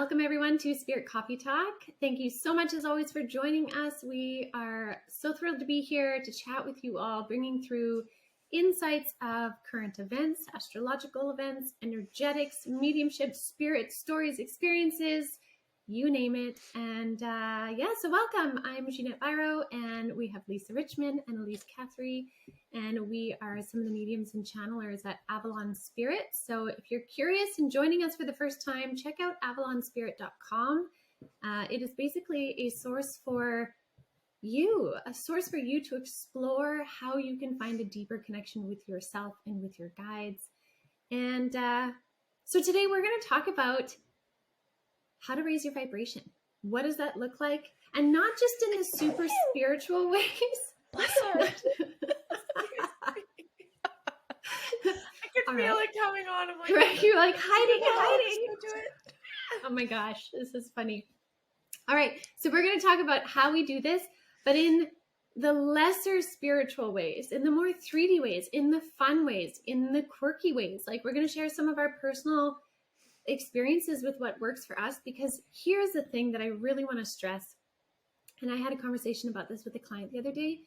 Welcome everyone to Spirit Coffee Talk. Thank you so much as always for joining us. We are so thrilled to be here to chat with you all, bringing through insights of current events, astrological events, energetics, mediumship, spirit, stories, experiences, you name it. And so welcome. I'm Ginette and we have Lisa Richmond and Elyse Catherine, and we are some of the mediums and channelers at Avalon Spirit. So if you're curious and joining us for the first time, check out avalonspirit.com. It is basically a source for you to explore how you can find a deeper connection with yourself and with your guides. And so today we're going to talk about how to raise your vibration. What does that look like? And not just in the super spiritual ways. Bless her. I could feel it coming on. I'm like, right? You're like hiding. Oh my gosh, this is funny. All right, so we're going to talk about how we do this, but in the lesser spiritual ways, in the more 3D ways, in the fun ways, in the quirky ways. Like, we're going to share some of our personal experiences with what works for us, because here's the thing that I really want to stress. And I had a conversation about this with a client the other day.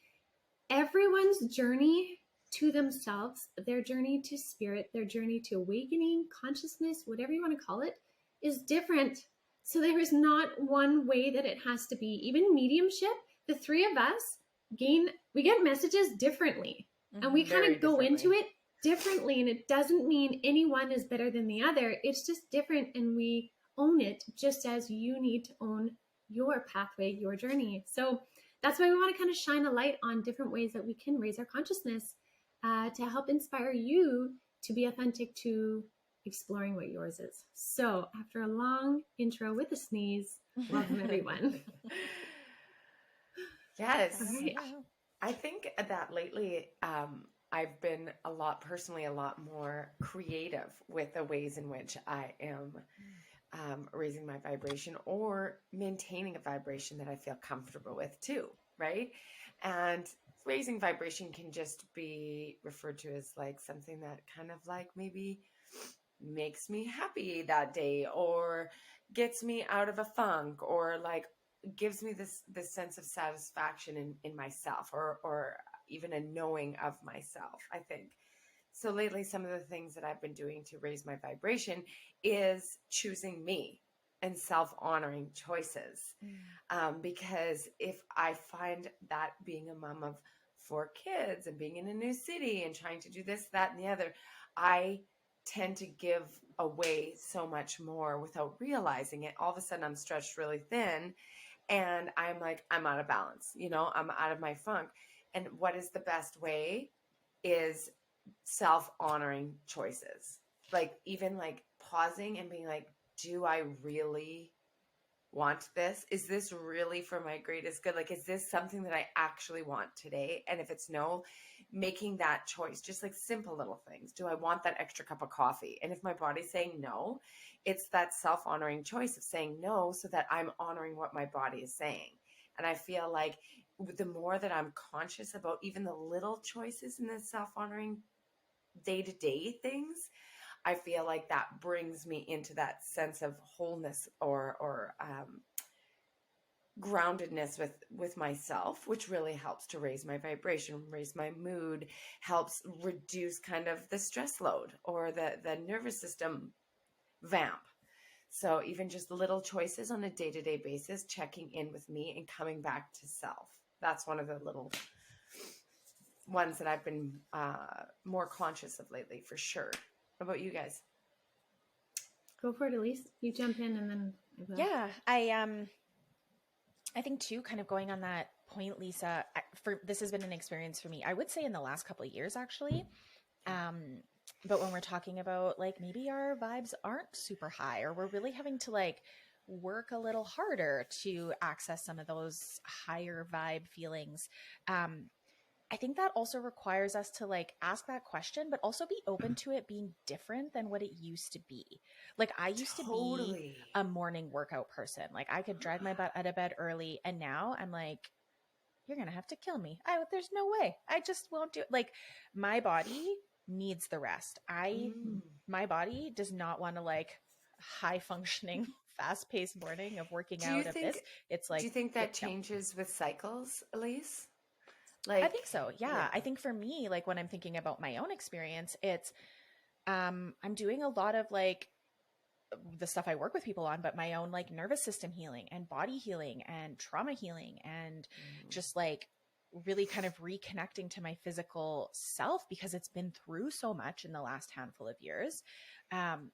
Everyone's journey to themselves, their journey to spirit, their journey to awakening, consciousness, whatever you want to call it, is different. So there is not one way that it has to be. Even mediumship, the three of us we get messages differently, and we kind of go into it differently, and it doesn't mean anyone is better than the other. It's just different, and we own it just as you need to own your pathway, your journey. So that's why we want to kind of shine a light on different ways that we can raise our consciousness to help inspire you to be authentic to exploring what yours is. So after a long intro with a sneeze, welcome everyone. Yes. Right. I think that lately I've been a lot more creative with the ways in which I am raising my vibration or maintaining a vibration that I feel comfortable with too, right? And raising vibration can just be referred to as like something that kind of like maybe makes me happy that day, or gets me out of a funk, or like gives me this sense of satisfaction in myself, or even a knowing of myself, I think. So lately, some of the things that I've been doing to raise my vibration is choosing me and self-honoring choices. Because if I find that being a mom of 4 kids and being in a new city and trying to do this, that, and the other, I tend to give away so much more without realizing it. All of a sudden, I'm stretched really thin, and I'm like, I'm out of balance. I'm out of my funk. And what is the best way is self-honoring choices. Like, even like pausing and being like, do I really want this? Is this really for my greatest good? Like, is this something that I actually want today? And if it's no, making that choice, just like simple little things. Do I want that extra cup of coffee? And if my body's saying no, it's that self-honoring choice of saying no, so that I'm honoring what my body is saying. And I feel like the more that I'm conscious about even the little choices in the self-honoring day-to-day things, I feel like that brings me into that sense of wholeness or groundedness with myself, which really helps to raise my vibration, raise my mood, helps reduce kind of the stress load or the nervous system vamp. So even just little choices on a day-to-day basis, checking in with me and coming back to self. That's one of the little ones that I've been more conscious of lately, for sure. How about you guys? Go for it, Elyse. You jump in and then I will. Yeah, I think too, kind of going on that point, Lisa, this has been an experience for me, I would say in the last couple of years, actually. But when we're talking about like, maybe our vibes aren't super high, or we're really having to like work a little harder to access some of those higher vibe feelings. I think that also requires us to like ask that question, but also be open to it being different than what it used to be. Like, I used to be a morning workout person. Like, I could drag my butt out of bed early, and now I'm like, you're going to have to kill me. There's no way. I just won't do it. Like, my body needs the rest. My body does not want to like high functioning fast paced morning of working Do you out of think, this, it's like, do you think that no. changes with cycles, Elyse? I Like, think so. Yeah. I think for me, like when I'm thinking about my own experience, it's, I'm doing a lot of like the stuff I work with people on, but my own like nervous system healing and body healing and trauma healing and just like really kind of reconnecting to my physical self because it's been through so much in the last handful of years,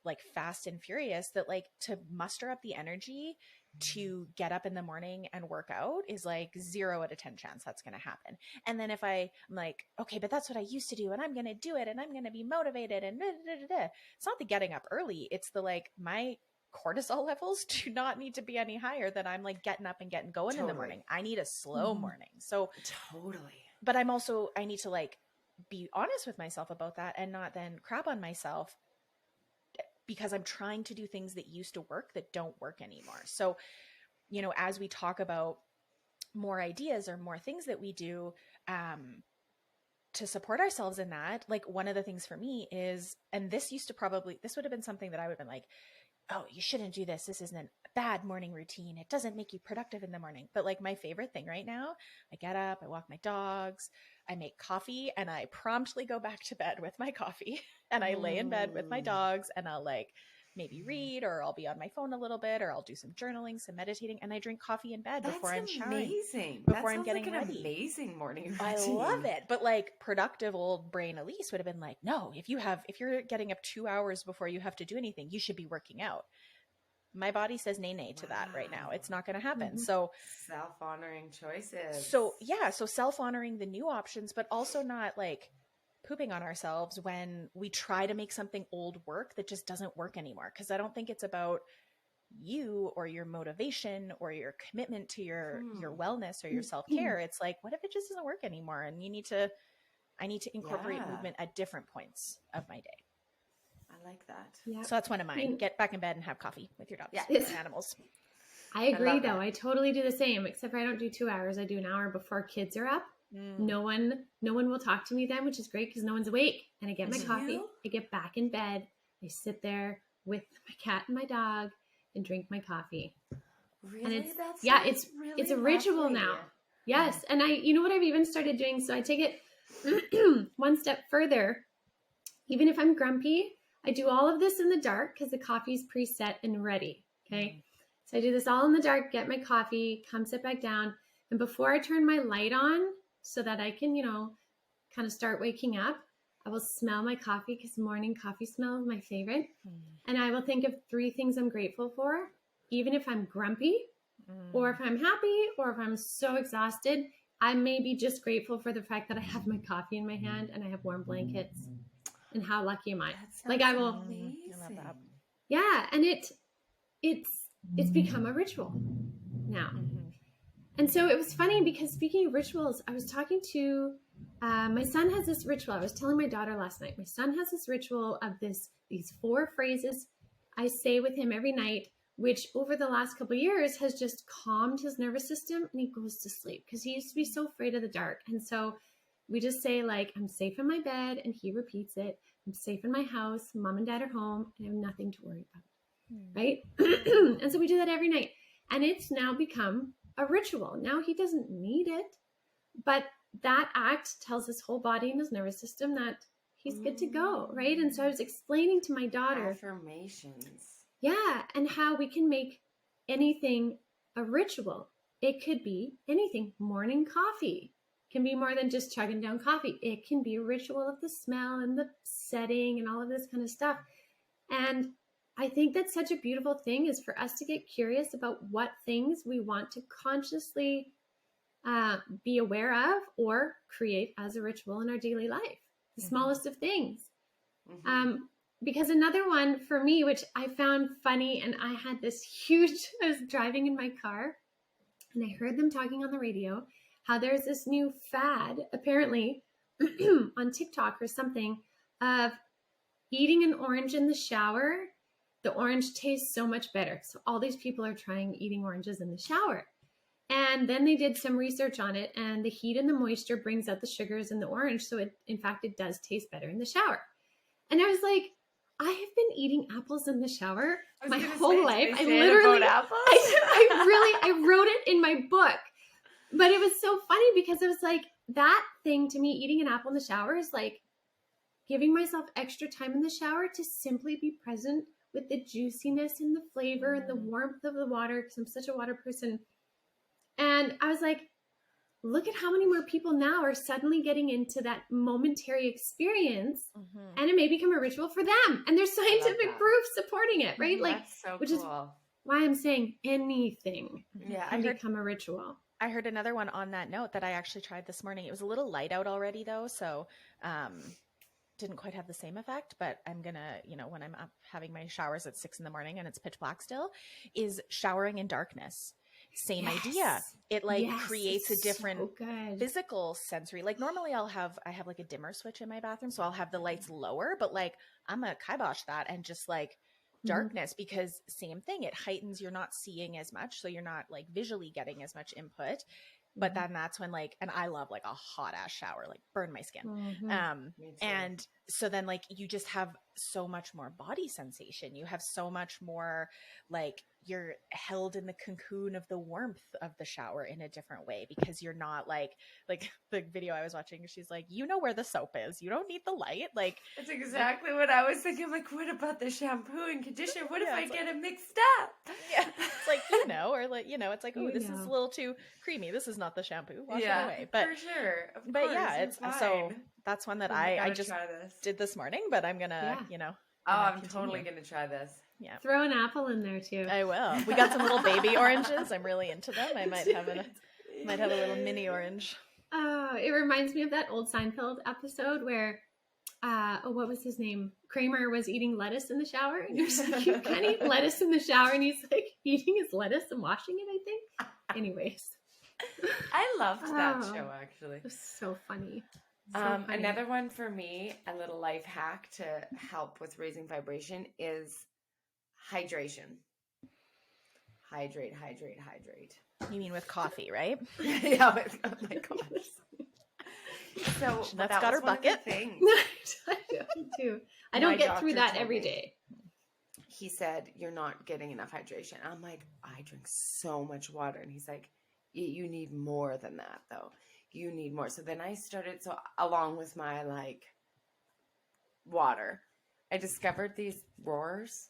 like fast and furious, that like to muster up the energy to get up in the morning and work out is like 0 out of 10 chance that's going to happen. And then if I'm like, okay, but that's what I used to do and I'm going to do it and I'm going to be motivated and da, da, da, da. It's not the getting up early. It's the like my cortisol levels do not need to be any higher than I'm like getting up and getting going in the morning. I need a slow morning. So totally. but I need to like be honest with myself about that and not then crap on myself because I'm trying to do things that used to work that don't work anymore. So, you know, as we talk about more ideas or more things that we do, to support ourselves in that, like one of the things for me is, and this would have been something that I would have been like, oh, you shouldn't do this. This isn't a bad morning routine. It doesn't make you productive in the morning. But like my favorite thing right now, I get up, I walk my dogs, I make coffee, and I promptly go back to bed with my coffee and I lay in bed with my dogs and I'll like maybe read or I'll be on my phone a little bit or I'll do some journaling, some meditating, and I drink coffee in bed before I'm showering. Amazing. Before that I'm getting like an ready. Amazing morning routine. I love it. But like productive old brain Elyse would have been like, no, if you're getting up 2 hours before you have to do anything, you should be working out. My body says nay to that right now. It's not going to happen. So self-honoring choices. So yeah, so self-honoring the new options, but also not like pooping on ourselves when we try to make something old work that just doesn't work anymore. Because I don't think it's about you or your motivation or your commitment to your wellness or your self-care. It's like, what if it just doesn't work anymore? And I need to incorporate movement at different points of my day. I like that. Yeah. So that's one of mine. Get back in bed and have coffee with your dogs Yeah. and animals. I agree though. I totally do the same, except for I don't do 2 hours. I do an hour before kids are up. No one will talk to me then, which is great because no one's awake. And I get my coffee. I get back in bed. I sit there with my cat and my dog and drink my coffee. Really? And it's really it's a ritual lovely. now. Yes. And you know what I've even started doing? So I take it one step further. Even if I'm grumpy, I do all of this in the dark because the coffee's preset and ready. Okay. So I do this all in the dark, get my coffee, come sit back down. And before I turn my light on so that I can, kind of start waking up, I will smell my coffee because morning coffee smell is my favorite. And I will think of 3 things I'm grateful for, even if I'm grumpy or if I'm happy or if I'm so exhausted. I may be just grateful for the fact that I have my coffee in my hand and I have warm blankets. And how lucky am I? Like I will. Amazing. I love that. Yeah, and it's become a ritual now. And so it was funny because speaking of rituals, I was talking to my son has this ritual. I was telling my daughter last night. My son has this ritual of these 4 phrases I say with him every night, which over the last couple of years has just calmed his nervous system, and he goes to sleep because he used to be so afraid of the dark. And so we just say like, I'm safe in my bed, and he repeats it. I'm safe in my house. Mom and dad are home, and I have nothing to worry about. Right? And so we do that every night. And it's now become a ritual. Now he doesn't need it, but that act tells his whole body and his nervous system that he's good to go. Right? And so I was explaining to my daughter. Affirmations. Yeah. And how we can make anything a ritual. It could be anything. Morning coffee can be more than just chugging down coffee. It can be a ritual of the smell and the setting and all of this kind of stuff. And I think that's such a beautiful thing is for us to get curious about what things we want to consciously be aware of or create as a ritual in our daily life, the smallest of things. Because another one for me, which I found funny, and I had this I was driving in my car and I heard them talking on the radio, how there's this new fad, apparently on TikTok or something, of eating an orange in the shower. The orange tastes so much better. So all these people are trying eating oranges in the shower. And then they did some research on it, and the heat and the moisture brings out the sugars in the orange. So in fact, it does taste better in the shower. And I was like, I have been eating apples in the shower I was my gonna whole say, life. did I they say it literally, about apples? I wrote it in my book. But it was so funny because it was like that thing to me, eating an apple in the shower is like giving myself extra time in the shower to simply be present with the juiciness and the flavor and the warmth of the water, because I'm such a water person. And I was like, look at how many more people now are suddenly getting into that momentary experience, and it may become a ritual for them. And there's scientific proof supporting it, right? Like, That's so which cool. is why I'm saying anything Yeah, can become a ritual. I heard another one on that note that I actually tried this morning. It was a little light out already though, so didn't quite have the same effect, but I'm gonna, when I'm up having my showers at 6 a.m. and it's pitch black still, is showering in darkness. Same idea. It creates a different physical sensory. Like normally I have like a dimmer switch in my bathroom, so I'll have the lights lower, but like I'm gonna kibosh that and just like darkness, because same thing, it heightens, you're not seeing as much, so you're not like visually getting as much input. But then that's when like, and I love like a hot ass shower, like burn my skin. And so then like you just have so much more body sensation. You have so much more like you're held in the cocoon of the warmth of the shower in a different way, because you're not like the video I was watching, she's like, where the soap is. You don't need the light. Like that's exactly what I was thinking. Like, what about the shampoo and conditioner? What if I get it mixed up? Yeah. It's like, or like, it's like, oh, this is a little too creamy. This is not the shampoo. Wash it away. But for sure. Of but course, yeah, it's fine. So that's one that I just did this morning, but I'm gonna, I'm totally gonna try this. Yeah. Throw an apple in there too. I will. We got some little baby oranges. I'm really into them. I might have a little mini orange. Oh, it reminds me of that old Seinfeld episode where, what was his name? Kramer was eating lettuce in the shower, and he was like, you can't eat lettuce in the shower, and he's like eating his lettuce and washing it, I think. Anyways. I loved that show, actually. It was so funny. Funny. Another one for me, a little life hack to help with raising vibration is hydration. Hydrate. You mean with coffee, right? Yeah, oh my gosh. So that's got her bucket. I do. I don't get through that every day. He said, you're not getting enough hydration. I'm like, I drink so much water. And he's like, you need more than that, though. You need more. So then I started, along with my like water, I discovered these roars.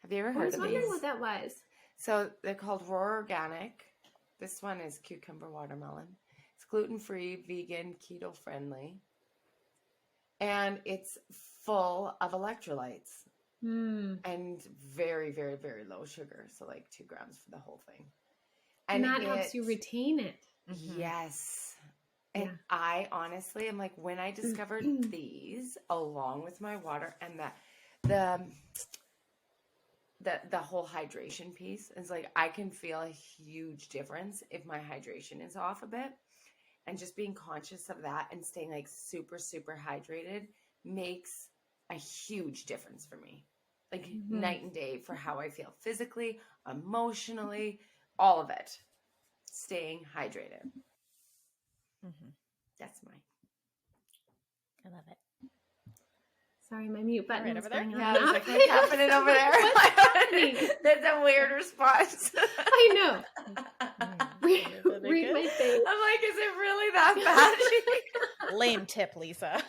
Have you ever heard of these? I was wondering what that was. So they're called Roar Organic. This one is cucumber watermelon. It's gluten-free, vegan, keto-friendly. And it's full of electrolytes. And very, very, very low sugar. So like 2 grams for the whole thing. And that helps you retain it. Yes. And I honestly am like, when I discovered these along with my water and the whole hydration piece, is like I can feel a huge difference if my hydration is off a bit. And just being conscious of that and staying like super, super hydrated makes a huge difference for me. Like night and day for how I feel physically, emotionally, all of it. Staying hydrated. That's mine. I love it. Sorry, my mute button over there. Yeah, I was like, what's happening over there? What's happening? That's a weird response. I know. Read my face. I'm like, is it really that bad? Lame tip, Lisa.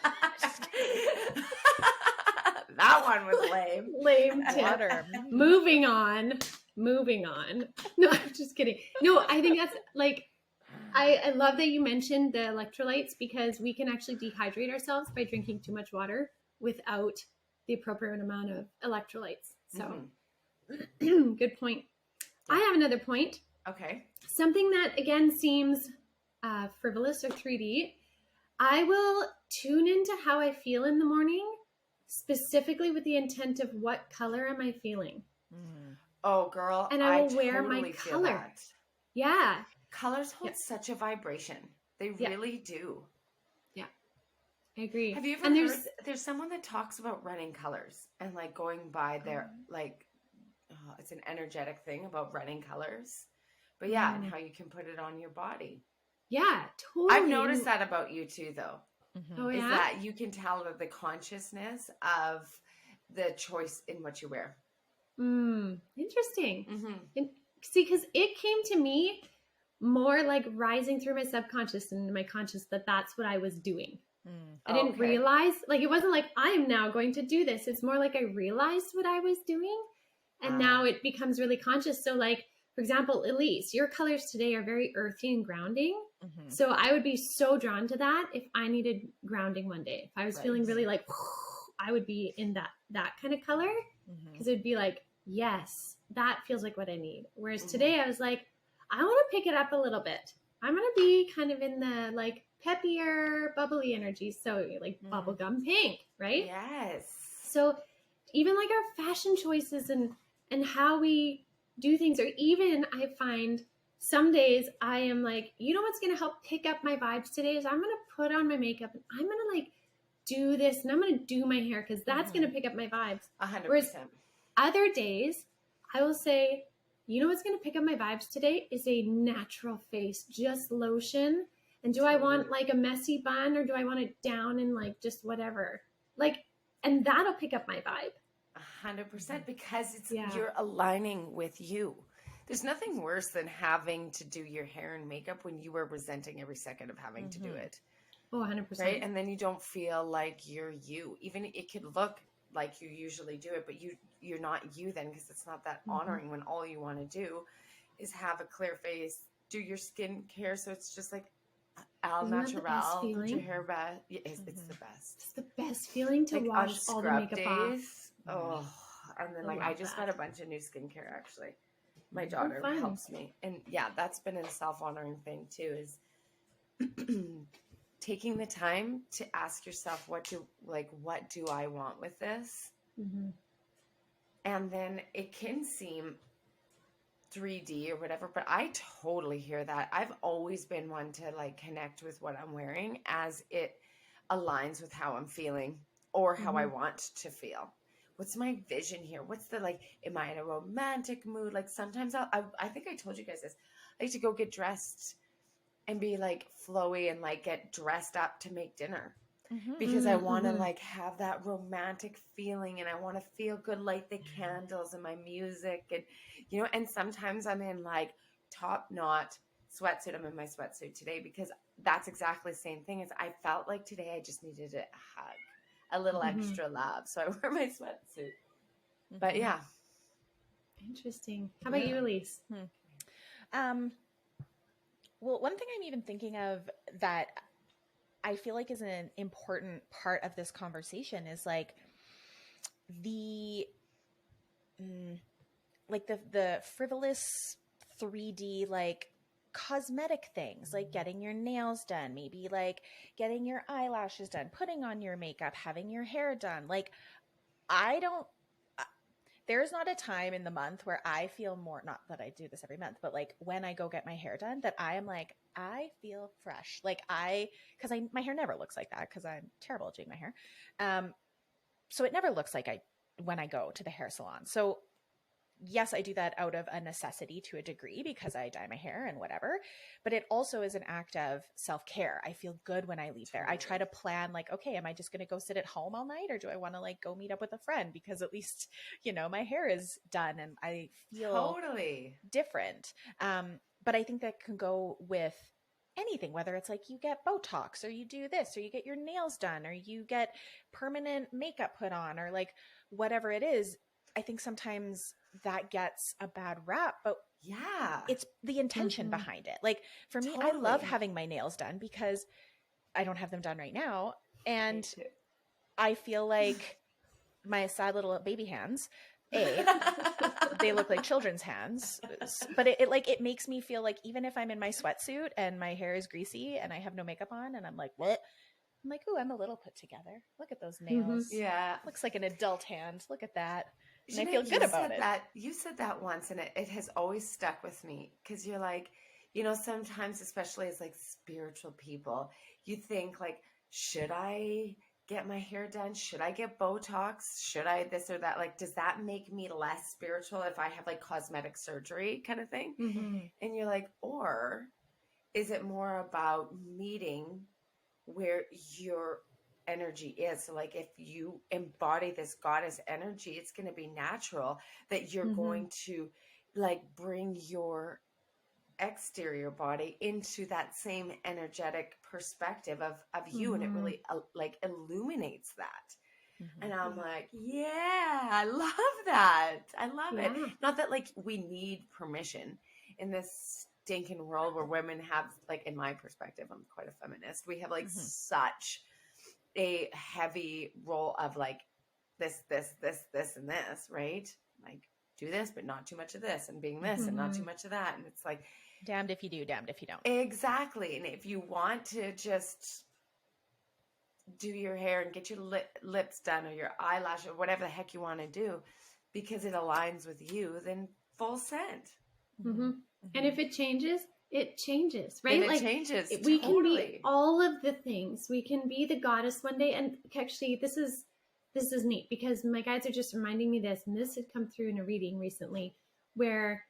That one was lame. Lame tip. Moving on. No, I'm just kidding. No, I think that's like, I love that you mentioned the electrolytes, because we can actually dehydrate ourselves by drinking too much water without the appropriate amount of electrolytes. So good point. I have another point. Okay. Something that again seems frivolous or 3D. I will tune into how I feel in the morning, specifically with the intent of what color am I feeling. Oh, girl. And I will totally wear my feel color. That. Yeah. Colors hold such a vibration. They really do. Yeah. I agree. Have you ever heard, there's someone that talks about running colors and like going by their, like, it's an energetic thing about running colors. But and how you can put it on your body. Yeah, totally. I've noticed that about you too, though. Oh, is yeah. that you can tell that the consciousness of the choice in what you wear. Interesting. Mm-hmm. And see, because it came to me more like rising through my subconscious and my conscious that that's what I was doing. I didn't realize, like, it wasn't like I'm now going to do this. It's more like I realized what I was doing. And now it becomes really conscious. So, like, for example, Elyse, your colors today are very earthy and grounding. So I would be so drawn to that if I needed grounding one day. If I was feeling really like, I would be in that kind of color, because it'd be like, yes, that feels like what I need. Whereas today I was like, I want to pick it up a little bit. I'm going to be kind of in the like peppier, bubbly energy. So like bubblegum pink, right? Yes. So even like our fashion choices and how we do things, or even I find some days I am like, you know what's going to help pick up my vibes today is I'm going to put on my makeup and I'm going to like do this and I'm going to do my hair because that's going to pick up my vibes. 100%. Whereas other days I will say, you know what's going to pick up my vibes today is a natural face, just lotion. And do I want like a messy bun, or do I want it down and like just whatever? Like, and that'll pick up my vibe. 100%, because it's you're aligning with you. There's nothing worse than having to do your hair and makeup when you are resenting every second of having to do it. Oh, 100%. Right? And then you don't feel like you're you. Even it could look like you usually do it, but you're not you then, because it's not that honoring when all you want to do is have a clear face, do your skincare. So it's just like al natural, put your hair back. It's the best. It's the best feeling to like wash all the makeup days, off. Oh, and then like I just got a bunch of new skincare actually. My daughter helps me. And yeah, that's been a self-honoring thing too, is taking the time to ask yourself what do I want with this? And then it can seem 3D or whatever, but I totally hear that. I've always been one to like connect with what I'm wearing as it aligns with how I'm feeling or how I want to feel. What's my vision here? What's the, like, am I in a romantic mood? Like sometimes I think I told you guys this. I like to go get dressed and be like flowy and like get dressed up to make dinner because I want to like have that romantic feeling and I want to feel good, light the candles and my music and, you know, and sometimes I'm in like top knot sweatsuit. I'm in my sweatsuit today because that's exactly the same thing as I felt like today. I just needed a hug, a little extra love. So I wear my sweatsuit, but yeah. Interesting. How about you, Elyse? Well, one thing I'm even thinking of that I feel like is an important part of this conversation is like the frivolous 3D like cosmetic things, like getting your nails done, maybe like getting your eyelashes done, putting on your makeup, having your hair done. Like there's not a time in the month where I feel more, not that I do this every month, but like when I go get my hair done, that I am like, I feel fresh. Like because my hair never looks like that because I'm terrible at doing my hair. So it never looks like when I go to the hair salon. So yes, I do that out of a necessity to a degree because I dye my hair and whatever, but it also is an act of self-care. I feel good when I leave there. I try to plan like, okay, am I just going to go sit at home all night or do I want to like go meet up with a friend? Because at least, you know, my hair is done and I feel different. But I think that can go with anything, whether it's like you get Botox or you do this or you get your nails done or you get permanent makeup put on or like whatever it is. I think sometimes that gets a bad rap, but yeah, it's the intention behind it. Like for me, I love having my nails done because I don't have them done right now. And I feel like my sad little baby hands, they look like children's hands, but it makes me feel like even if I'm in my sweatsuit and my hair is greasy and I have no makeup on and I'm like, what? I'm like, ooh, I'm a little put together. Look at those nails. Yeah. Looks like an adult hand. Look at that. And Ginette, I feel good about it. You said that once and it has always stuck with me because you're like, you know, sometimes, especially as like spiritual people, you think like, should I get my hair done? Should I get Botox? Should I this or that? Like, does that make me less spiritual if I have like cosmetic surgery kind of thing? And you're like, or is it more about meeting where your energy is. So like if you embody this goddess energy, it's going to be natural that you're going to like bring your exterior body into that same energetic perspective of you, and it really like illuminates that. And I'm like, yeah, I love that. I love it. Not that like we need permission in this stinking world where women have, like, in my perspective, I'm quite a feminist. We have like such a heavy role of like this, and this, right? Like do this, but not too much of this, and being this and not too much of that. And it's like, damned if you do, damned if you don't. Exactly. And if you want to just do your hair and get your lips done or your eyelash or whatever the heck you want to do because it aligns with you, then full sent. And if it changes, right? And it like changes. We can be all of the things. We can be the goddess one day. And actually, this is neat because my guides are just reminding me this, and this had come through in a reading recently, where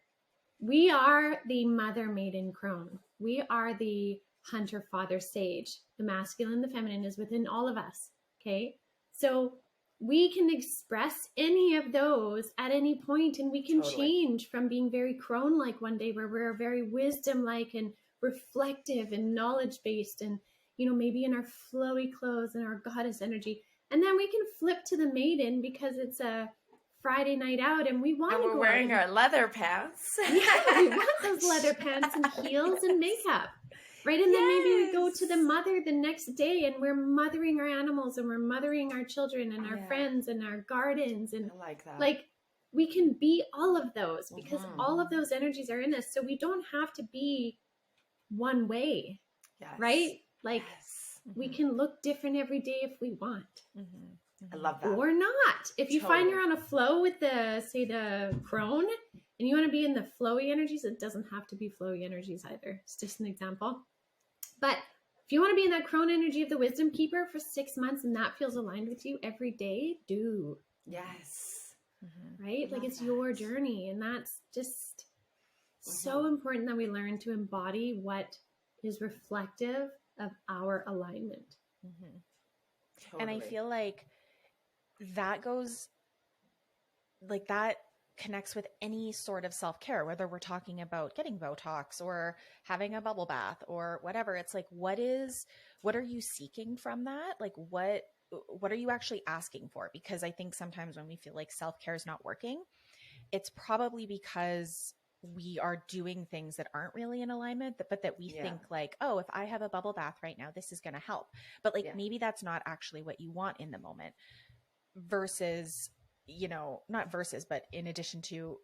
we are the mother maiden crone. We are the hunter father sage. The masculine, the feminine is within all of us. Okay. So we can express any of those at any point, and we can change from being very crone like one day where we're very wisdom like and reflective and knowledge based, and maybe in our flowy clothes and our goddess energy. And then we can flip to the maiden because it's a Friday night out and we want to go. We're wearing our leather pants. We want those leather pants and heels and makeup. Right. And then maybe we go to the mother the next day and we're mothering our animals and we're mothering our children and our friends and our gardens. And I like that. Like we can be all of those because all of those energies are in us. So we don't have to be one way. Right? Like we can look different every day if we want. I love that. Or not. If you find you're on a flow with the crone and you want to be in the flowy energies, it doesn't have to be flowy energies either. It's just an example. But if you want to be in that crone energy of the wisdom keeper for 6 months and that feels aligned with you every day, do. Yes. Right? Like it's your journey. And that's just so important that we learn to embody what is reflective of our alignment. And I feel like that goes like that connects with any sort of self-care, whether we're talking about getting Botox or having a bubble bath or whatever. It's like, what are you seeking from that? Like, what are you actually asking for? Because I think sometimes when we feel like self-care is not working, it's probably because we are doing things that aren't really in alignment, but that we think like, oh, if I have a bubble bath right now, this is going to help. But like, maybe that's not actually what you want in the moment versus, not versus, but in addition to,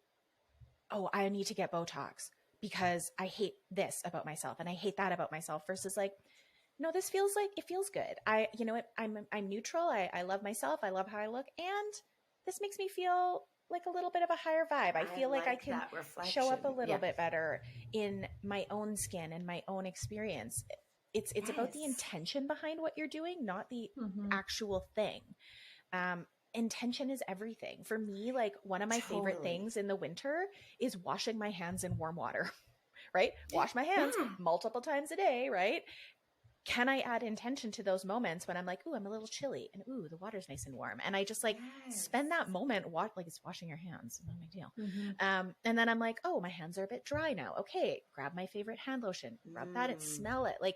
oh, I need to get Botox because I hate this about myself and I hate that about myself versus like, no, this feels like it feels good. I'm neutral. I love myself. I love how I look. And this makes me feel like a little bit of a higher vibe. I feel like I can show up a little bit better in my own skin and my own experience. It's about the intention behind what you're doing, not the actual thing. Intention is everything. For me, like one of my favorite things in the winter is washing my hands in warm water, right? Wash my hands multiple times a day, right? Can I add intention to those moments when I'm like, ooh, I'm a little chilly and ooh, the water's nice and warm. And I just like spend that moment, like it's washing your hands, no big deal. And then I'm like, oh, my hands are a bit dry now. Okay, grab my favorite hand lotion, rub that and smell it. Like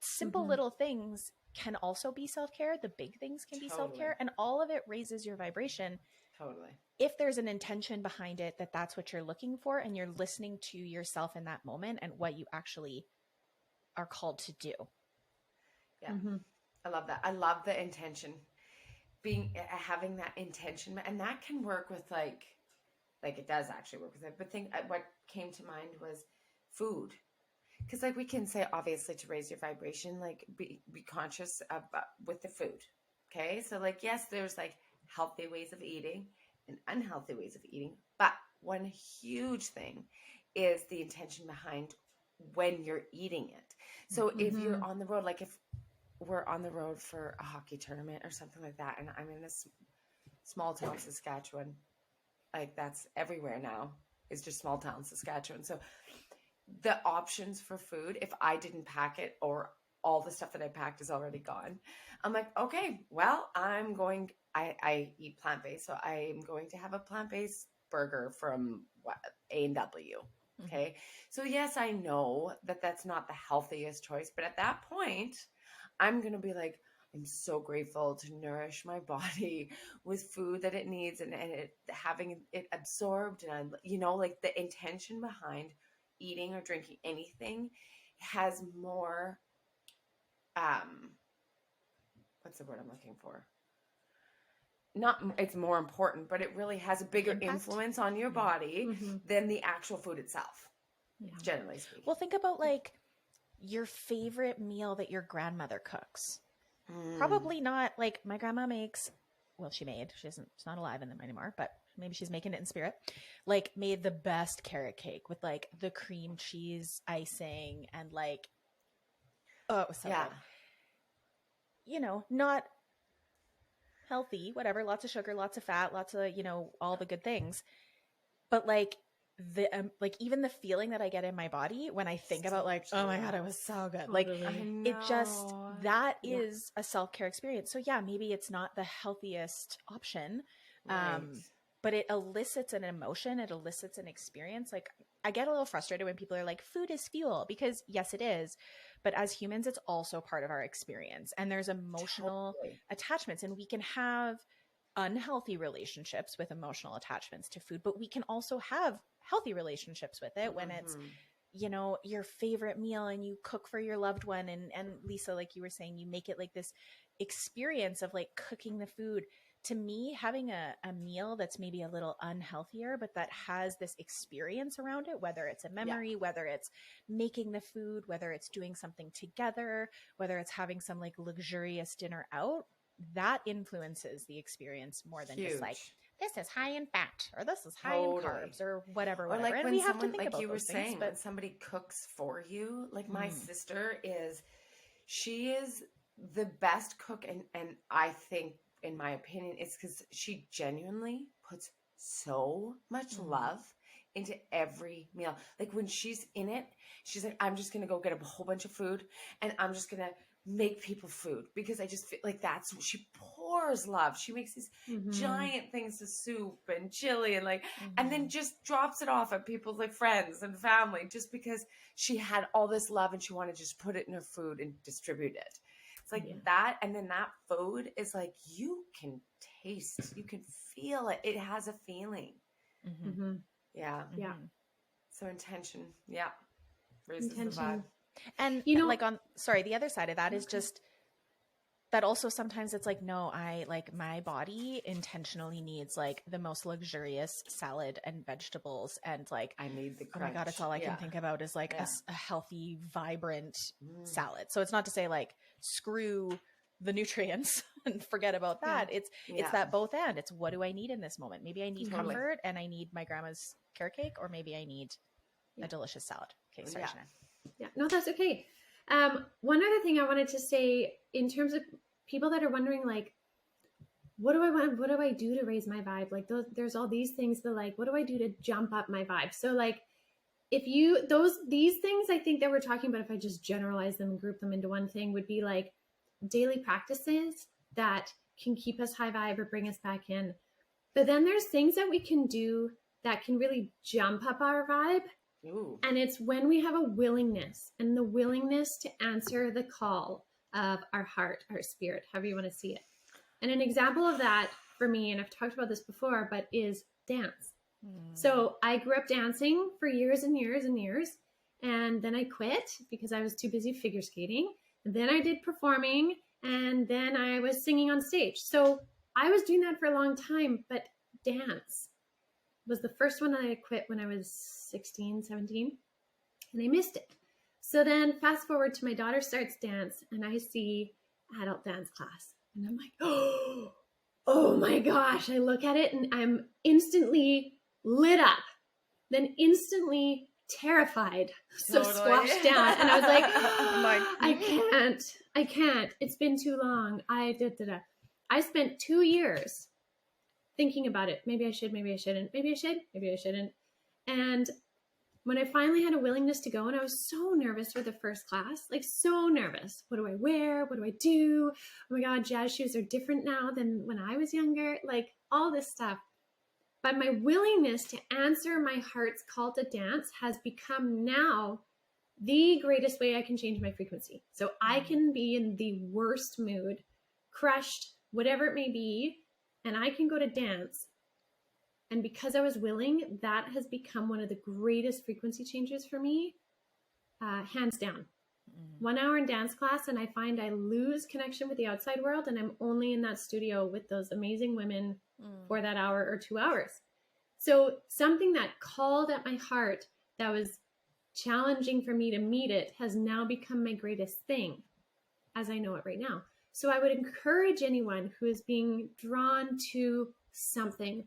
simple little things can also be self-care. The big things can be self-care, and all of it raises your vibration. If there's an intention behind it, that's what you're looking for, and you're listening to yourself in that moment and what you actually are called to do. Yeah. I love that. I love the intention having that intention, and that can work with like it does actually work with it. But what came to mind was food. Because like we can say, obviously, to raise your vibration, like be conscious of with the food. Okay. So like, yes, there's like healthy ways of eating and unhealthy ways of eating. But one huge thing is the intention behind when you're eating it. So if you're on the road, like if we're on the road for a hockey tournament or something like that, and I'm in this small town, Saskatchewan, like that's everywhere now, is just small town Saskatchewan. So the options for food, if I didn't pack it or all the stuff that I packed is already gone. I'm like, okay, well, I eat plant-based. So I'm going to have a plant-based burger from A&W. Okay. So yes, I know that that's not the healthiest choice, but at that point, I'm going to be like, I'm so grateful to nourish my body with food that it needs and having it absorbed. And, like the intention behind eating or drinking anything has more, what's the word I'm looking for? Not, it's more important, but it really has a bigger Impact? Influence on your body than the actual food itself, generally speaking. Well, think about like your favorite meal that your grandmother cooks. Probably not like my grandma makes, well, she's not alive in them anymore, but maybe she's making it in spirit. Like made the best carrot cake with like the cream cheese icing and like, oh, it was so good. Not healthy, whatever, lots of sugar, lots of fat, lots of, all the good things. But like the like even the feeling that I get in my body when I think about like, oh my God, it was so good. Like it just, that is a self-care experience. So yeah, maybe it's not the healthiest option. Right. But it elicits an emotion, it elicits an experience. Like I get a little frustrated when people are like, food is fuel, because yes, it is. But as humans, it's also part of our experience. And there's emotional attachments, and we can have unhealthy relationships with emotional attachments to food, but we can also have healthy relationships with it when it's, your favorite meal and you cook for your loved one. And Lisa, like you were saying, you make it like this experience of like cooking the food. To me, having a meal that's maybe a little unhealthier, but that has this experience around it, whether it's a memory, whether it's making the food, whether it's doing something together, whether it's having some like luxurious dinner out, that influences the experience more than just like, this is high in fat or this is high in carbs or whatever. Or like and when we have someone, to think like about you were those saying, things, but when somebody cooks for you, like my sister she is the best cook. And I think, in my opinion, it's because she genuinely puts so much love into every meal. Like when she's in it, she's like, I'm just going to go get a whole bunch of food and I'm just going to make people food, because I just feel like that's what she pours love. She makes these giant things of soup and chili and like, and then just drops it off at people's like friends and family, just because she had all this love and she wanted to just put it in her food and distribute it. It's like that. And then that food is like, you can taste, you can feel it. It has a feeling. Yeah. So intention. Yeah. Raises the vibe. And like the other side of that is just that also sometimes it's like, no, I like my body intentionally needs like the most luxurious salad and vegetables. And like, I need the crunch. Oh my God, it's all I can think about is like a healthy, vibrant salad. So it's not to say like, screw the nutrients and forget about that. It's that both and. It's what do I need in this moment? Maybe I need comfort and I need my grandma's carrot cake, or maybe I need a delicious salad. Okay, sorry, Ginette. Yeah, no, that's okay. One other thing I wanted to say in terms of people that are wondering, like, what do I want? What do I do to raise my vibe? Like, there's all these things that, like, what do I do to jump up my vibe? So, like, these things I think that we're talking about, if I just generalize them and group them into one thing, would be like daily practices that can keep us high vibe or bring us back in. But then there's things that we can do that can really jump up our vibe. Ooh. And it's when we have a willingness, and the willingness to answer the call of our heart, our spirit, however you want to see it. And an example of that for me, and I've talked about this before, but is dance. So I grew up dancing for years and years and years. And then I quit because I was too busy figure skating. And then I did performing, and then I was singing on stage. So I was doing that for a long time, but dance was the first one that I quit when I was 16, 17, and I missed it. So then fast forward to my daughter starts dance, and I see adult dance class, and I'm like, oh my gosh. I look at it and I'm instantly lit up, then instantly terrified, so squashed down. And I was like, I can't. It's been too long. I spent 2 years thinking about it. Maybe I should, maybe I shouldn't, maybe I should, maybe I shouldn't. And when I finally had a willingness to go, and I was so nervous for the first class, like so nervous. What do I wear? What do I do? Oh my God, jazz shoes are different now than when I was younger, like all this stuff. But my willingness to answer my heart's call to dance has become now the greatest way I can change my frequency. So I can be in the worst mood, crushed, whatever it may be, and I can go to dance. And because I was willing, that has become one of the greatest frequency changes for me, hands down. 1 hour in dance class, and I find I lose connection with the outside world, and I'm only in that studio with those amazing women for that hour or 2 hours. So something that called at my heart that was challenging for me to meet it has now become my greatest thing as I know it right now. So I would encourage anyone who is being drawn to something.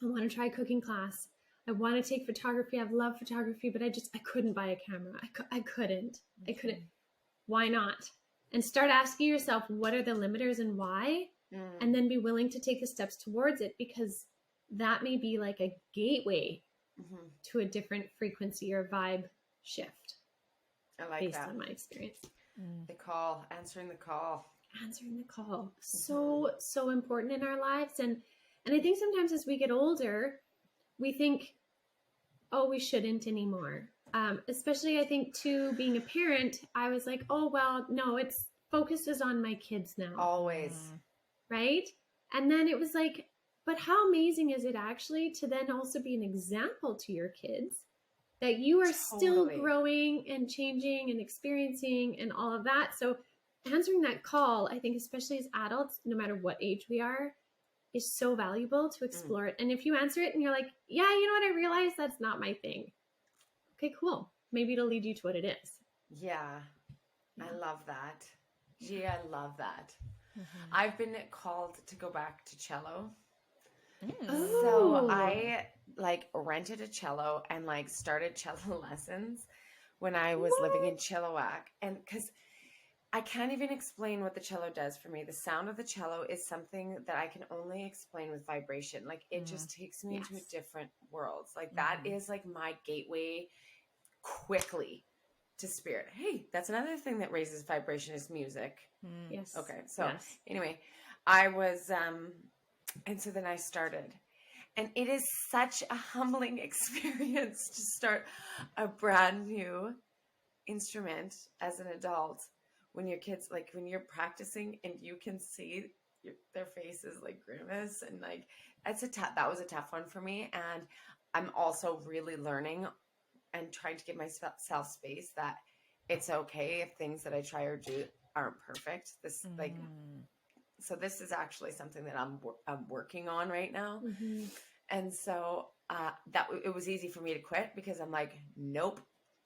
I want to try cooking class. I want to take photography. I've loved photography, but I couldn't buy a camera. I couldn't. Why not? And start asking yourself, what are the limiters and why? And then be willing to take the steps towards it, because that may be like a gateway to a different frequency or vibe shift. I like based that. on my experience. The call, answering the call. Answering the call. So important in our lives. And I think sometimes as we get older, we think, oh, we shouldn't anymore. Especially I think too, being a parent, I was like, oh, well, no, it's focus is on my kids now. Always. Right? And then it was like, but how amazing is it actually to then also be an example to your kids that you are still growing and changing and experiencing and all of that. So answering that call, I think, especially as adults, no matter what age we are, is so valuable to explore it. And if you answer it and you're like, yeah, you know what, I realized that's not my thing. Okay, cool. Maybe it'll lead you to what it is. Yeah. I love that. Gee, I love that. I've been called to go back to cello. So I rented a cello and started cello lessons when I was living in Chilliwack. And because I can't even explain what the cello does for me. The sound of the cello is something that I can only explain with vibration. It just takes me into a different world. That is my gateway quickly to spirit. Hey, that's another thing that raises vibration is music. Yes. Okay. So anyway, I was, and so then I started, and it is such a humbling experience to start a brand new instrument as an adult when your kids, when you're practicing and you can see their faces grimace, and that was a tough one for me. And I'm also really learning and trying to give myself space that it's okay if things that I try or do aren't perfect. So this is actually something that I'm working on right now. And so it was easy for me to quit, because I'm like, nope,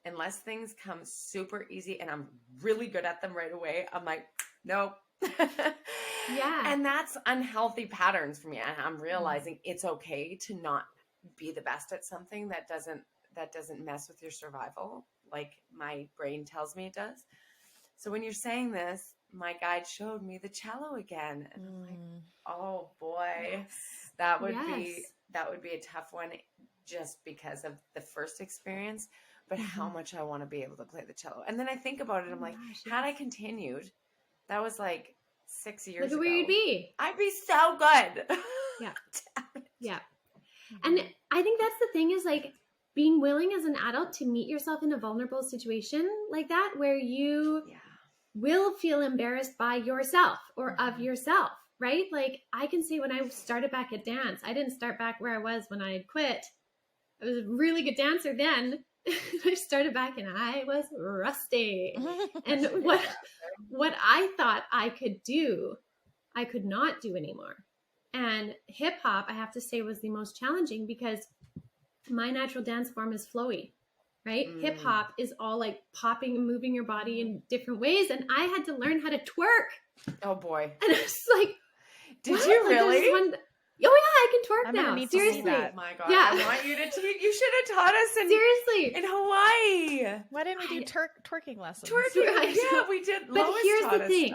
unless things come super easy and I'm really good at them right away, I'm like, nope. Yeah. And that's unhealthy patterns for me. And I'm realizing it's okay to not be the best at something that doesn't mess with your survival, like my brain tells me it does. So when you're saying this, my guide showed me the cello again, and I'm like, oh boy, that would be a tough one, just because of the first experience, but how much I want to be able to play the cello. And then I think about it, I'm like, had I continued, that was 6 years ago. Look at where you'd be. I'd be so good. Yeah. Yeah. And I think that's the thing is being willing as an adult to meet yourself in a vulnerable situation like that, where you will feel embarrassed by yourself or of yourself, right? I can say when I started back at dance, I didn't start back where I was when I had quit. I was a really good dancer then. I started back and I was rusty. And what I thought I could do, I could not do anymore. And hip hop, I have to say, was the most challenging, because my natural dance form is flowy, right? Hip hop is all popping and moving your body in different ways. And I had to learn how to twerk. Oh boy. And I was like, did you really? Oh yeah, I can twerk now. Need seriously. To see that. Oh my God. Yeah. I want you to teach. You should have taught us in Hawaii. Why didn't we do twerking lessons? Twerking. Yeah, we did. But Lois here's taught the us thing.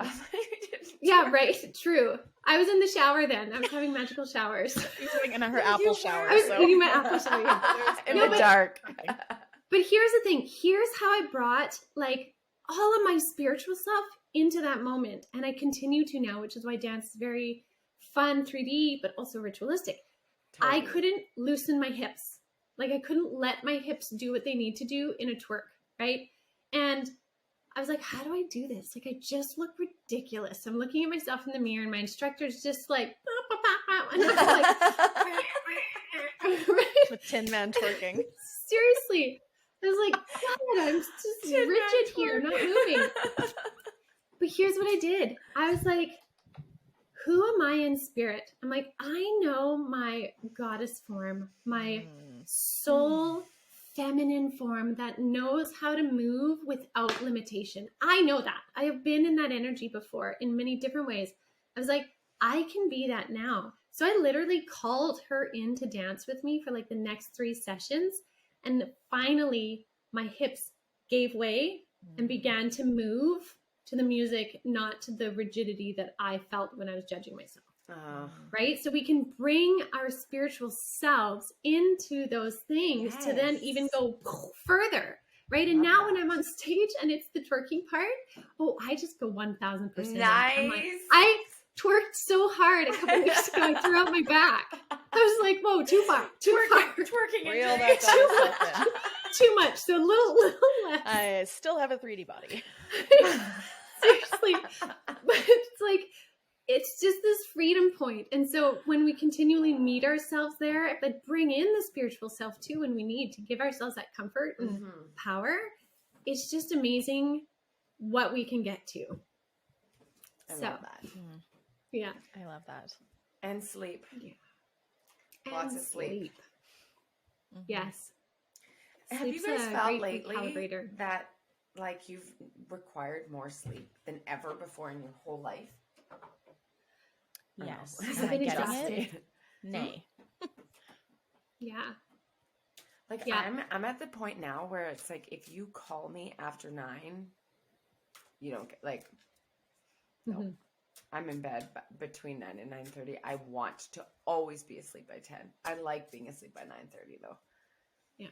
Yeah, right. True. I was in the shower then. I was having magical showers. She's doing in her apple shower. I was eating my apple shower. In the dark. But here's the thing. Here's how I brought like all of my spiritual stuff into that moment. And I continue to now, which is why dance is very fun, 3D, but also ritualistic. Totally. I couldn't loosen my hips. Like I couldn't let my hips do what they need to do in a twerk, right? And I was like, how do I do this? Like I just look ridiculous. I'm looking at myself in the mirror and my instructor's just like, and I'm like, With Tin Man twerking. Seriously. I was like, God, I'm just rigid here, not moving. But here's what I did. I was like, who am I in spirit? I'm like, I know my goddess form, my soul feminine form that knows how to move without limitation. I know that. I have been in that energy before in many different ways. I was like, I can be that now. So I literally called her in to dance with me for like the next 3 sessions. And finally, my hips gave way and began to move to the music, not to the rigidity that I felt when I was judging myself. Right? So we can bring our spiritual selves into those things to then even go further. Right? And now when I'm on stage and it's the twerking part, I just go 1000%. Nice. I twerked so hard a couple weeks ago, I threw out my back. I was like, whoa, too far. Twerking. Reel that goddess in. Too much. So a little less. I still have a 3D body. Seriously. But it's like, it's just this freedom point. And so when we continually meet ourselves there, but bring in the spiritual self too when we need to give ourselves that comfort and power, it's just amazing what we can get to. I love that. Yeah. I love that. And sleep. Yeah. Lots of sleep. Yes. Have you guys felt lately that like you've required more sleep than ever before in your whole life? Yes. I've been exhausted. Nay. Yeah. Like I'm at the point now where it's like if you call me after 9, you don't get like no. I'm in bed between 9 and 9:30. I want to always be asleep by 10. I like being asleep by 9:30 though. Yeah.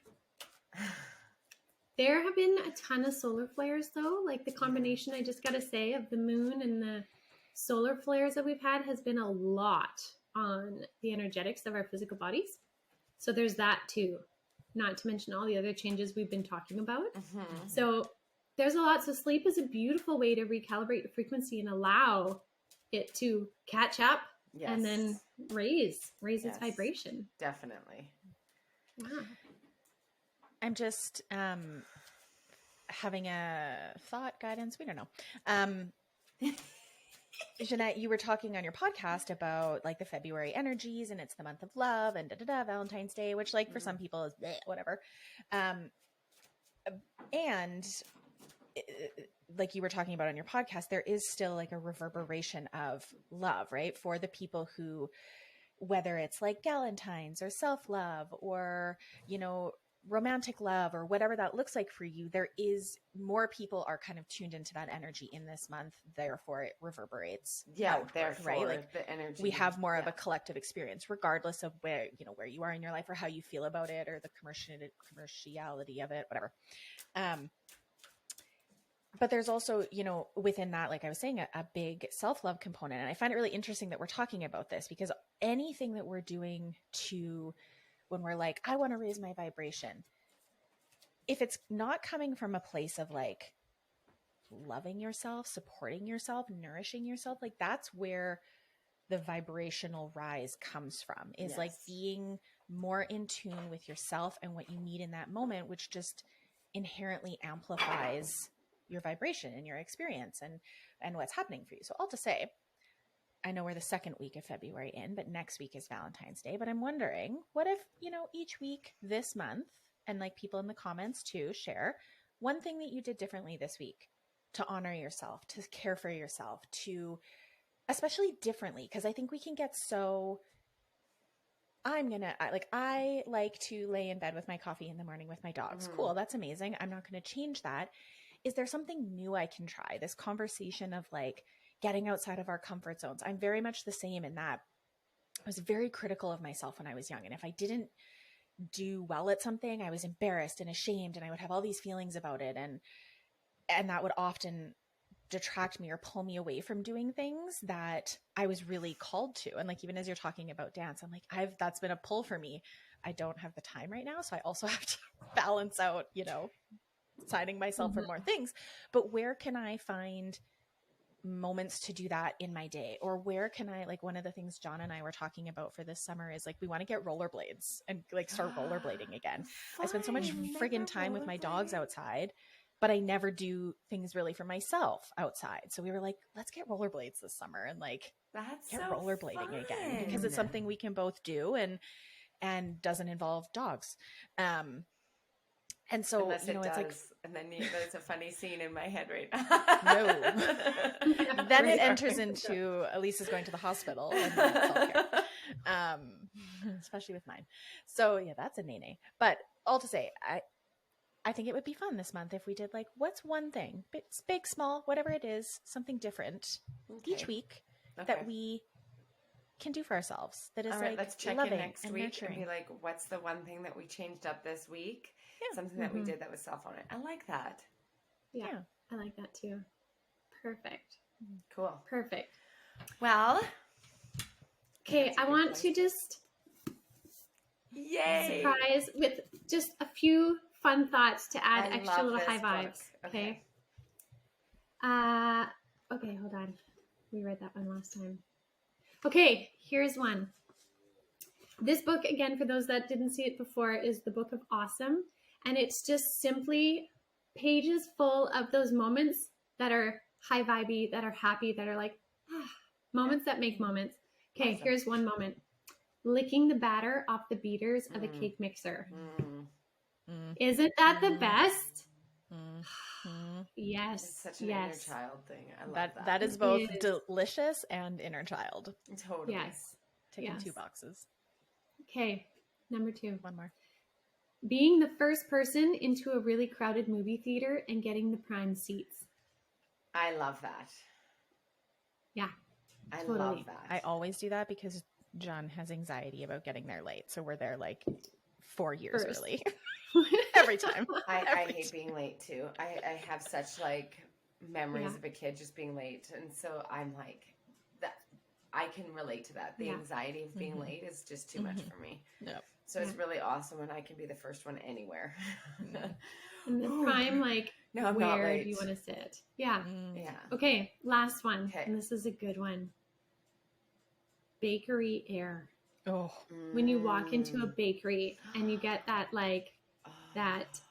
There have been a ton of solar flares though. Like the combination, I just got to say, of the moon and the solar flares that we've had has been a lot on the energetics of our physical bodies. So there's that too. Not to mention all the other changes we've been talking about. So there's a lot. So sleep is a beautiful way to recalibrate your frequency and allow it to catch up and then raise its vibration. Definitely. Wow. I'm just having a thought guidance. We don't know. Ginette, you were talking on your podcast about like the February energies and it's the month of love and Valentine's Day, which like for some people is bleh, whatever. And like you were talking about on your podcast, there is still like a reverberation of love, right? For the people who, whether it's like Galentine's or self-love or, you know, romantic love or whatever that looks like for you, there is more people are kind of tuned into that energy in this month. Therefore it reverberates. Outward, right? Like the energy, we have more of a collective experience, regardless of where, you know, where you are in your life or how you feel about it or the commerciality of it, whatever. But there's also, you know, within that, like I was saying, a big self-love component. And I find it really interesting that we're talking about this because anything that we're doing to, when we're like, I want to raise my vibration, if it's not coming from a place of like loving yourself, supporting yourself, nourishing yourself, like that's where the vibrational rise comes from, is like being more in tune with yourself and what you need in that moment, which just inherently amplifies your vibration and your experience and what's happening for you. So all to say, I know we're the second week of February in, but next week is Valentine's Day. But I'm wondering, what if, you know, each week this month, and like people in the comments too, share one thing that you did differently this week to honor yourself, to care for yourself, to especially differently. Because I think we can get so, I like to lay in bed with my coffee in the morning with my dogs. Cool. That's amazing. I'm not going to change that. Is there something new I can try? This conversation of like getting outside of our comfort zones. I'm very much the same in that I was very critical of myself when I was young. And if I didn't do well at something, I was embarrassed and ashamed, and I would have all these feelings about it. And that would often detract me or pull me away from doing things that I was really called to. And like, even as you're talking about dance, I'm like, that's been a pull for me. I don't have the time right now. So I also have to balance out, signing myself for more things. But where can I find moments to do that in my day? Or where can I, like, one of the things John and I were talking about for this summer is like, we want to get rollerblades and like start rollerblading again. I spend so much friggin' time with my dogs outside, but I never do things really for myself outside. So we were like, let's get rollerblades this summer and like get rollerblading again, because it's something we can both do and doesn't involve dogs. And so, Unless it does, it's like, and then there's a funny scene in my head right no. Then it enters into Elyse is going to the hospital, and that's all here. Especially with mine. So yeah, that's a nay. But all to say, I think it would be fun this month if we did like, what's one thing, big, small, whatever it is, something different each week that we can do for ourselves. That is like, let's check loving in next and week nurturing. and be like, what's the one thing that we changed up this week? Yeah. Something that we did that was self-honored. I like that. Yeah, I like that too. Perfect. Cool. Perfect. Well, okay, I want to just surprise with just a few fun thoughts to add extra little high vibes. Okay. Okay, hold on. We read that one last time. Okay, here's one. This book, again, for those that didn't see it before, is the Book of Awesome. And it's just simply pages full of those moments that are high vibey, that are happy, that are like, moments that make moments. Okay, awesome. Here's one moment. Licking the batter off the beaters of a cake mixer. Isn't that the best? Yes. It's such an inner child thing. I love that. That is both delicious and inner child. Totally. Yes. Ticking 2 boxes. Okay, number 2. One more. Being the first person into a really crowded movie theater and getting the prime seats. I love that. Yeah. I love that. I always do that because John has anxiety about getting there late. So we're there like 4 years early. Every time. I hate being late too. I have such like memories of a kid just being late. And so I'm like, that I can relate to that. The anxiety of being late is just too much for me. Yep. So it's really awesome when I can be the first one anywhere. And the prime, like, no, where do you want to sit? Yeah. Yeah. Okay, last one. Okay. And this is a good one. Bakery air. Oh. When you walk into a bakery and you get that, like, that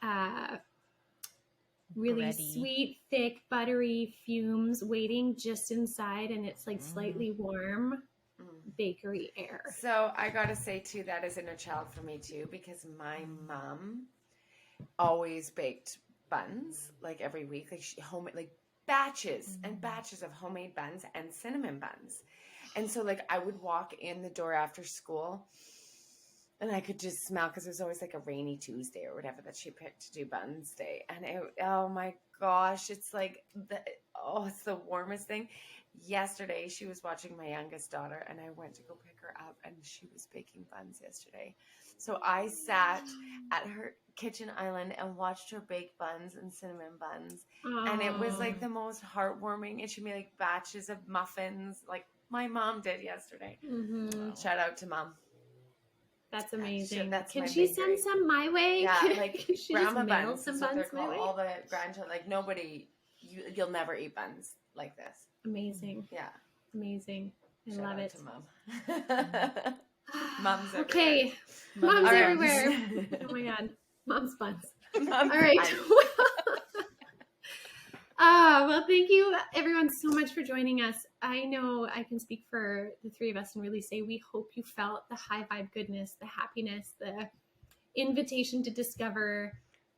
really bready, sweet, thick, buttery fumes waiting just inside, and it's like slightly warm. Bakery air. So I gotta say too, that is inner child for me too, because my mom always baked buns like every week, like homemade, like batches and batches of homemade buns and cinnamon buns. And so like I would walk in the door after school and I could just smell, because it was always like a rainy Tuesday or whatever that she picked to do buns day. And oh my gosh, it's like it's the warmest thing. Yesterday, she was watching my youngest daughter, and I went to go pick her up, and she was baking buns yesterday. So I sat at her kitchen island and watched her bake buns and cinnamon buns. And it was like the most heartwarming. And she made like batches of muffins, like my mom did yesterday. Shout out to Mom. That's amazing. Can she send some my way? Yeah, like grandma buns. Some buns my way? All the grandchildren, like nobody, you'll never eat buns like this. Amazing. Yeah. Amazing. I Shout love out it. to Mom. Mom's everywhere. Okay. Mom's everywhere. Oh my God. Mom's buns. All right. Well, thank you everyone so much for joining us. I know I can speak for the three of us and really say we hope you felt the high vibe goodness, the happiness, the invitation to discover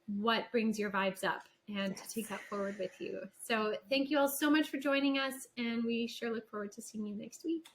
what brings your vibes up and to take that forward with you. So thank you all so much for joining us, and we sure look forward to seeing you next week.